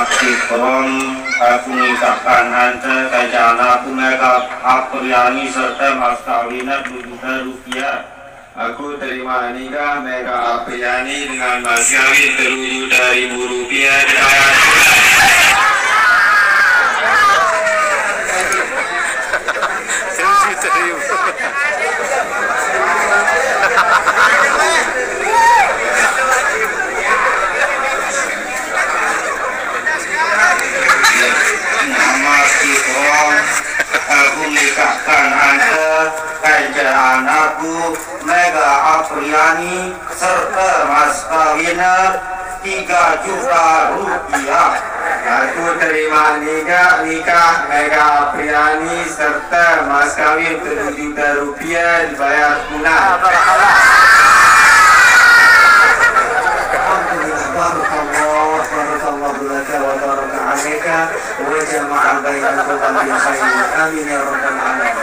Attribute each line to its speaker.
Speaker 1: Kipron aku mengucapkan anda kajana aku Mega Apriani serta mas kawinnya 2 juta rupiah.
Speaker 2: Aku terima nikah Mega Apriani dengan mas kawin 7 juta ribu rupiah dibayar
Speaker 1: nama Kipron aku nikahkan anda kajana anakku Mega Apriani serta mas kawinnya 3 juta rupiah.
Speaker 2: Aku terima nikah Mega Apriani serta mas kawin 7 juta rupiah dibayar tunai.
Speaker 1: Wa jama'a bainakum bil khair. Amin ya rabbal alamin.